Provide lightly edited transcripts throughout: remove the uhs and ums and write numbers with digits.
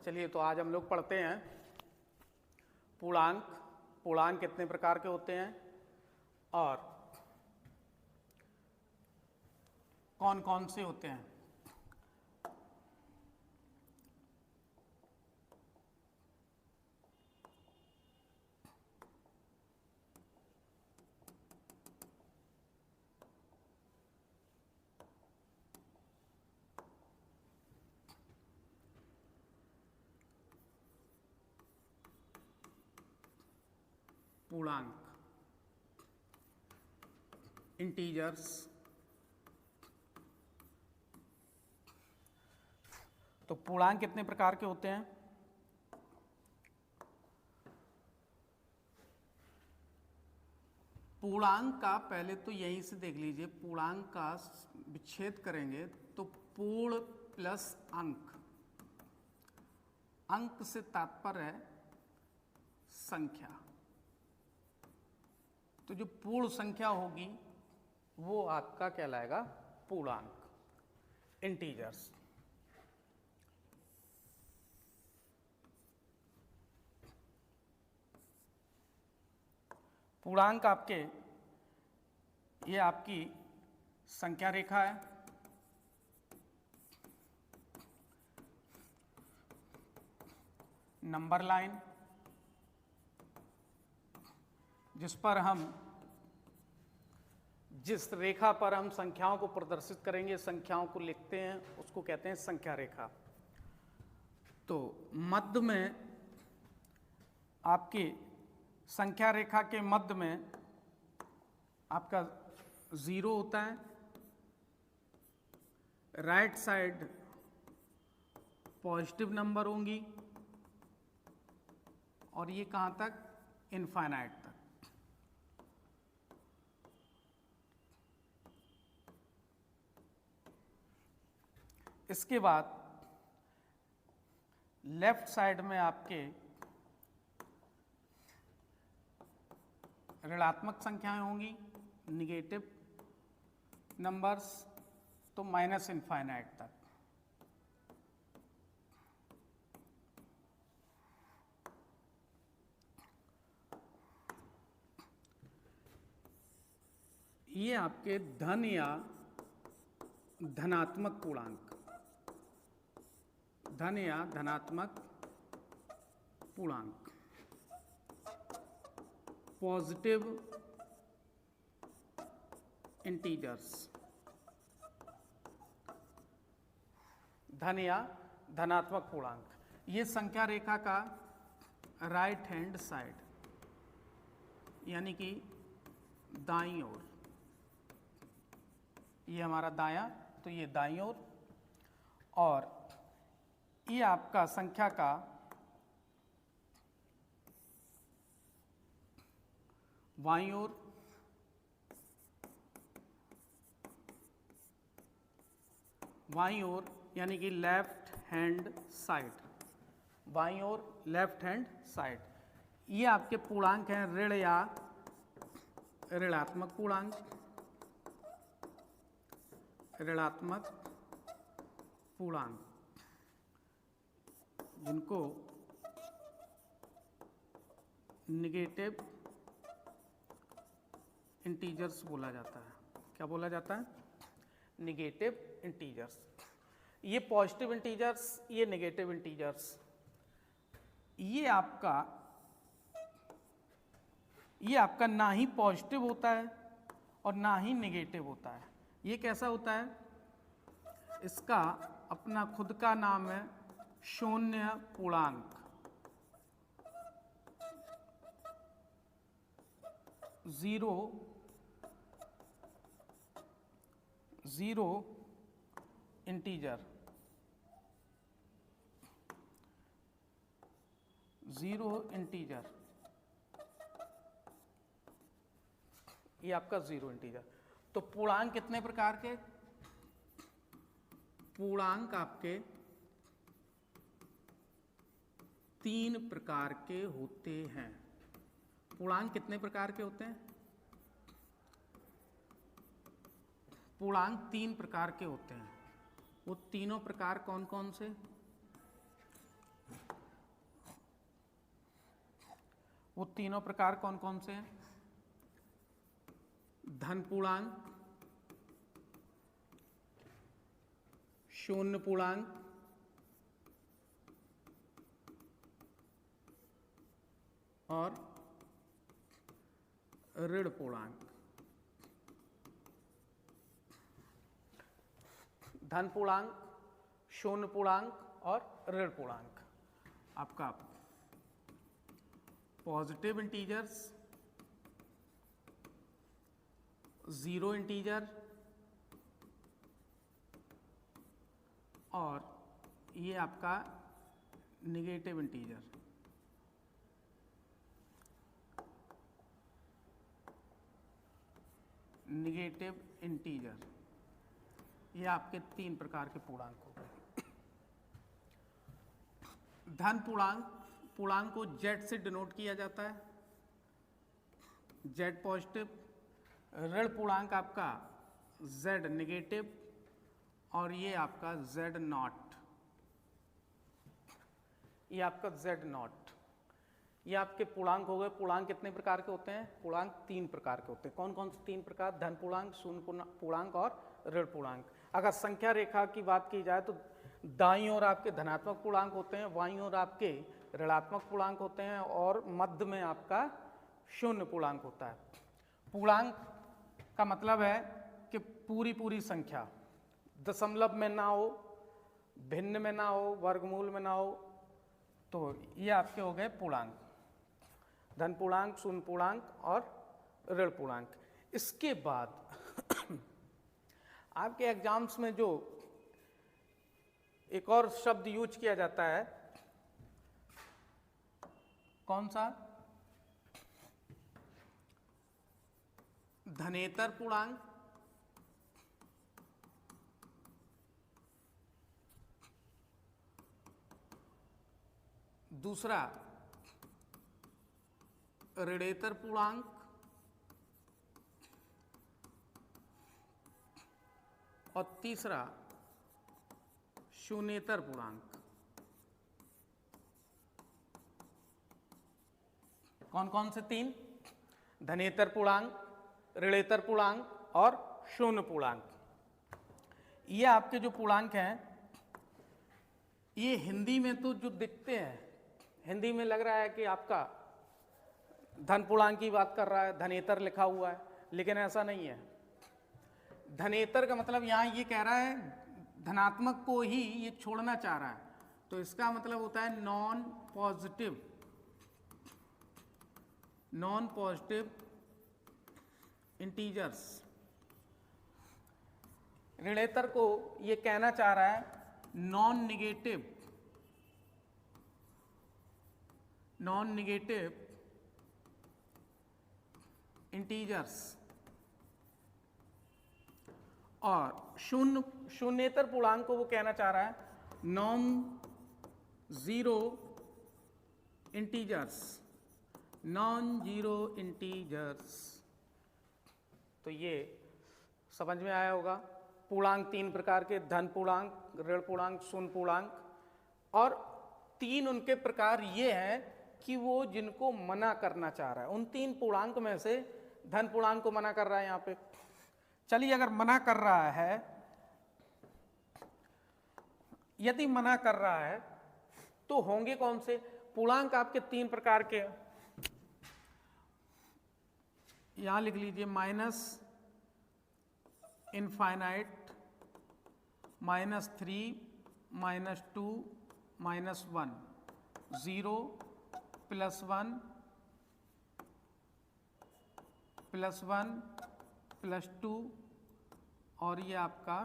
चलिए तो आज हम लोग पढ़ते हैं पूर्णांक। पूर्णांक कितने प्रकार के होते हैं और कौन कौन से होते हैं। पूर्णांक, इंटीजर्स। तो पूर्णांक कितने प्रकार के होते हैं। पूर्णांक का पहले तो यहीं से देख लीजिए, पूर्णांक का विच्छेद करेंगे तो पूर्ण प्लस अंक, अंक से तात्पर्य है संख्या। तो जो पूर्ण संख्या होगी वो आपका कहलाएगा पूर्णांक, इंटीजर्स। पूर्णांक आपके, ये आपकी संख्या रेखा है, नंबर लाइन, जिस पर हम, जिस रेखा पर हम संख्याओं को प्रदर्शित करेंगे, संख्याओं को लिखते हैं, उसको कहते हैं संख्या रेखा। तो मध्य में आपकी संख्या रेखा के मध्य में आपका 0 होता है, राइट साइड पॉजिटिव नंबर होंगी और ये कहां तक, इनफाइनाइट तक। इसके बाद लेफ्ट साइड में आपके ऋणात्मक संख्याएं होंगी, निगेटिव नंबर्स, तो माइनस इनफाइनाइट तक। ये आपके धन या धनात्मक पूर्णांक, धन या धनात्मक पूर्णांक, पॉजिटिव इंटीजर्स, धन या धनात्मक पूर्णांक। ये संख्या रेखा का राइट हैंड साइड, यानी कि दाईं ओर, ये हमारा दायां, तो ये दाईं ओर, और ये आपका संख्या का बाईं ओर, बाईं ओर यानी कि लेफ्ट हैंड साइड, बाईं ओर लेफ्ट हैंड साइड। ये आपके पूर्णांक हैं ऋण या ऋणात्मक पूर्णांक, ऋणात्मक पूर्णांक, जिनको निगेटिव इंटीजर्स बोला जाता है। क्या बोला जाता है, निगेटिव इंटीजर्स। ये पॉजिटिव इंटीजर्स, ये निगेटिव इंटीजर्स। ये आपका ना ही पॉजिटिव होता है और ना ही निगेटिव होता है। ये कैसा होता है, इसका अपना खुद का नाम है शून्य पूर्णांक, जीरो इंटीजर, जीरो इंटीजर, ये आपका जीरो इंटीजर। तो पूर्णांक कितने प्रकार के, पूर्णांक आपके 3 प्रकार के होते हैं। पूर्णांक कितने प्रकार के होते हैं, पूर्णांक 3 प्रकार के होते हैं। वो तीनों प्रकार कौन कौन से, वो तीनों प्रकार कौन कौन से हैं? धन पूर्णांक, शून्य पूर्णांक और ऋण पूर्णांक। धन पूर्णांक, शून्य पूर्णांक और ऋण पूर्णांक। आपका पॉजिटिव इंटीजर्स, जीरो इंटीजर और ये आपका निगेटिव इंटीजर। निगेटिव इंटीजर, ये आपके तीन प्रकार के पूर्णांक हो गए। धन पूर्णांक को जेड से डिनोट किया जाता है, जेड पॉजिटिव। ऋण पूर्णांक आपका जेड निगेटिव और ये आपका जेड नॉट, ये आपका जेड नॉट। ये आपके पूर्णांक हो गए। पूर्णांक कितने प्रकार के होते हैं? पूर्णांक तीन प्रकार के होते हैं। कौन कौन से तीन प्रकार? धन पूर्णांक, शून्य पूर्णांक और ऋण पूर्णांक। अगर संख्या रेखा की बात की जाए तो दाईं ओर आपके धनात्मक पूर्णांक होते हैं, बाईं ओर आपके ऋणात्मक पूर्णांक होते हैं और मध्य में आपका शून्य पूर्णांक होता है। पूर्णांक का मतलब है कि पूरी संख्या, दशमलव में ना हो, भिन्न में ना हो, वर्गमूल में ना हो, तो ये आपके हो गए पूर्णांक। धन पूर्णांक, शून्य पूर्णांक और ऋण पूर्णांक। इसके बाद आपके एग्जाम्स में जो एक और शब्द यूज किया जाता है, कौन सा? धनेतर पूर्णांक, दूसरा ऋणेतर पूर्णांक और तीसरा शून्येतर पूर्णांक। कौन कौन से तीन? धनेतर पूर्णांक, ऋणेतर पूर्णांक और शून्य पूर्णांक। ये आपके जो पूर्णांक हैं, ये हिंदी में तो जो दिखते हैं, हिंदी में लग रहा है कि आपका धन पूर्णांक की बात कर रहा है, धनेतर लिखा हुआ है, लेकिन ऐसा नहीं है। धनेतर का मतलब यहां ये कह रहा है धनात्मक को ही ये छोड़ना चाह रहा है, तो इसका मतलब होता है नॉन पॉजिटिव इंटीजर्स। ऋणेतर को ये कहना चाह रहा है नॉन निगेटिव इंटीजर्स। और शून्येतर पूर्णांक को वो कहना चाह रहा है नॉन जीरो इंटीजर्स। तो ये समझ में आया होगा। पूर्णांक तीन प्रकार के, धन पूर्णांक, ऋण पूर्णांक, शून्य पूर्णांक। और तीन उनके प्रकार ये हैं कि वो जिनको मना करना चाह रहा है, उन तीन पूर्णांक में से धन पूर्णांक को मना कर रहा है यहाँ पे। चलिए, अगर मना कर रहा है, यदि मना कर रहा है तो होंगे कौन से पूर्णांक? आपके तीन प्रकार के, यहां लिख लीजिए माइनस इनफाइनाइट, -3, -2, -1, 0, +1, +1, +2 और ये आपका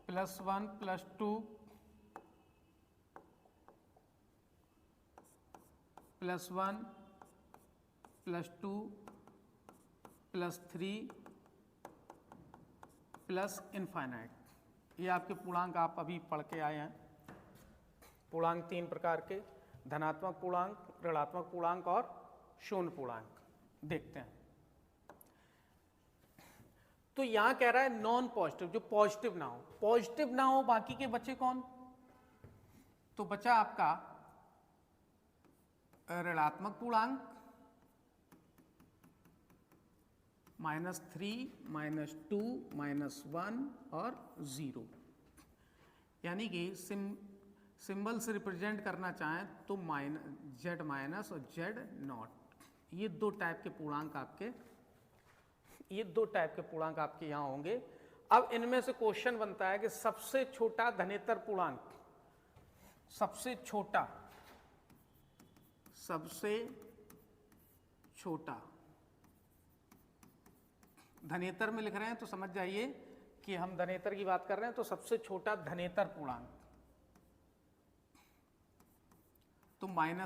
+1, +2, +1, +2, +3 प्लस इनफाइनाइट। ये आपके पूर्णांक आप अभी पढ़ के आए हैं। पूर्णांक तीन प्रकार के, धनात्मक पूर्णांक, ऋणात्मक पूर्णांक और शून्य पूर्णांक। देखते हैं। तो यहां कह रहा है नॉन पॉजिटिव, जो पॉजिटिव ना हो। पॉजिटिव ना हो, बाकी के बचे कौन? तो बचा आपका ऋणात्मक पूर्णांक, -3, -2, -1 और 0। यानी कि सिंबल से रिप्रेजेंट करना चाहें तो z माइनस और z नॉट, ये दो टाइप के पूर्णांक आपके यहाँ होंगे। अब इनमें से क्वेश्चन बनता है कि सबसे छोटा धनेतर पूर्णांक, सबसे छोटा धनेतर में लिख रहे हैं तो समझ जाइए कि हम धनेतर की बात कर रहे हैं। तो सबसे छोटा धनेतर पूर्णांक तो -∞,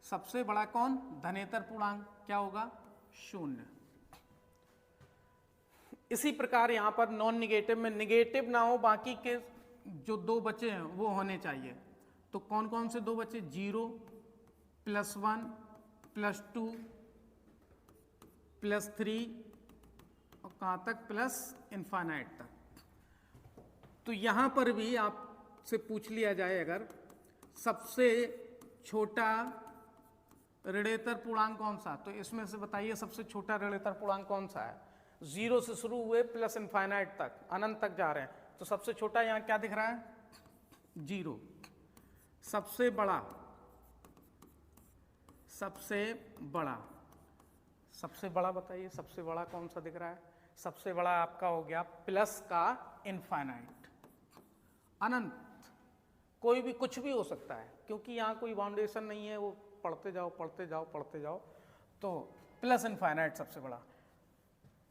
सबसे बड़ा कौन? धनेतर पूर्णांक क्या होगा? 0। इसी प्रकार यहां पर नॉन निगेटिव में निगेटिव ना हो, बाकी के जो दो बचे हैं वो होने चाहिए। तो कौन कौन से दो बचे? 0, +1, +2, +3 और कहां तक? +∞ तक। तो यहां पर भी आपसे पूछ लिया जाए अगर सबसे छोटा ऋणेतर पूर्णांक कौन सा, तो इसमें से बताइए सबसे छोटा ऋणेतर पूर्णांक कौन सा है? 0 से शुरू हुए +∞ तक, अनंत तक जा रहे हैं। तो सबसे छोटा यहां क्या दिख रहा है? 0। सबसे बड़ा बताइए सबसे बड़ा कौन सा दिख रहा है? सबसे बड़ा आपका हो गया प्लस का इनफाइनाइट, अनंत। कोई भी कुछ भी हो सकता है क्योंकि यहाँ कोई बाउंडेशन नहीं है, वो पढ़ते जाओ। तो +∞ सबसे बड़ा।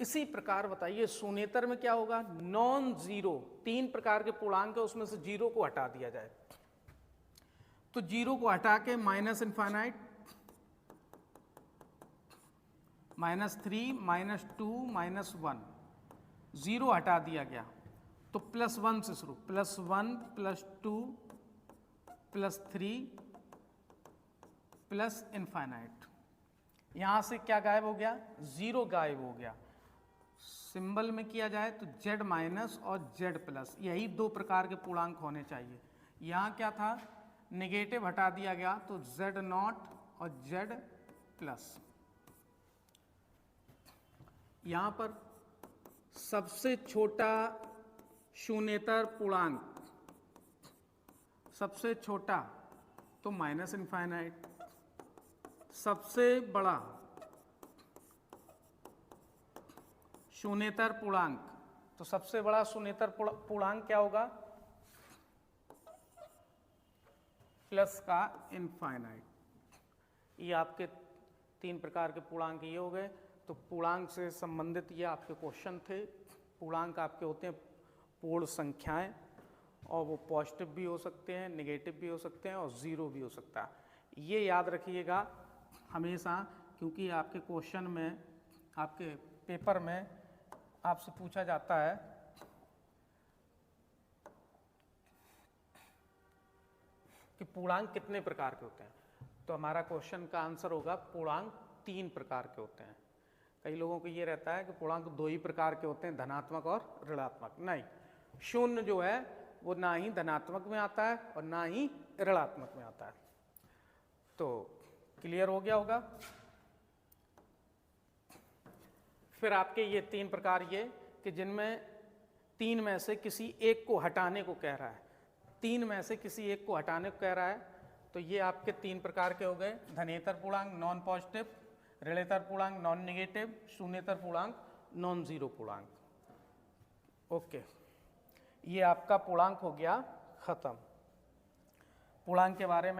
इसी प्रकार बताइए शून्येतर में क्या होगा? Non zero. 3 प्रकार के पूर्णांक है, उसमें से 0 को हटा दिया जाए तो 0 को हटा के -∞, -3, -2, -1, 0 हटा दिया गया तो +1 से शुरू, +1, +2, +3, +∞। यहां से क्या गायब हो गया? 0 गायब हो गया। सिंबल में किया जाए तो z माइनस और z प्लस, यही 2 प्रकार के पूर्णांक होने चाहिए। यहां क्या था? नेगेटिव हटा दिया गया तो z नॉट और z प्लस। यहां पर सबसे छोटा शून्येतर पूर्णांक, सबसे छोटा तो -∞, सबसे बड़ा शून्येतर पूर्णांक, तो सबसे बड़ा शून्येतर पूर्णांक क्या होगा? प्लस का इनफाइनाइट। ये आपके 3 प्रकार के पूर्णांक ये हो गए। तो पूर्णांक से संबंधित ये आपके क्वेश्चन थे। पूर्णांक आपके होते हैं पूर्ण संख्याएं, और वो पॉजिटिव भी हो सकते हैं, नेगेटिव भी हो सकते हैं और 0 भी हो सकता है। ये याद रखिएगा हमेशा, क्योंकि आपके क्वेश्चन में, आपके पेपर में आपसे पूछा जाता है कि पूर्णांक कितने प्रकार के होते हैं। तो हमारा क्वेश्चन का आंसर होगा पूर्णांक 3 प्रकार के होते हैं। कई लोगों को ये रहता है कि पूर्णांक 2 ही प्रकार के होते हैं, धनात्मक और ऋणात्मक। नहीं, शून्य जो है वो ना ही धनात्मक में आता है और ना ही ऋणात्मक में आता है। तो क्लियर हो गया होगा। फिर आपके ये 3 प्रकार ये कि जिनमें 3 में से किसी एक को हटाने को कह रहा है, 3 में से किसी एक को हटाने को कह रहा है, तो ये आपके 3 प्रकार के हो गए। धनेतर पूर्णांक नॉन पॉजिटिव, ऋणेतर पूर्णांक नॉन नेगेटिव, शून्येतर पूर्णांक नॉन जीरो पूर्णांक। ओके, ये आपका पूर्णांक हो गया खत्म। पूर्णांक के बारे में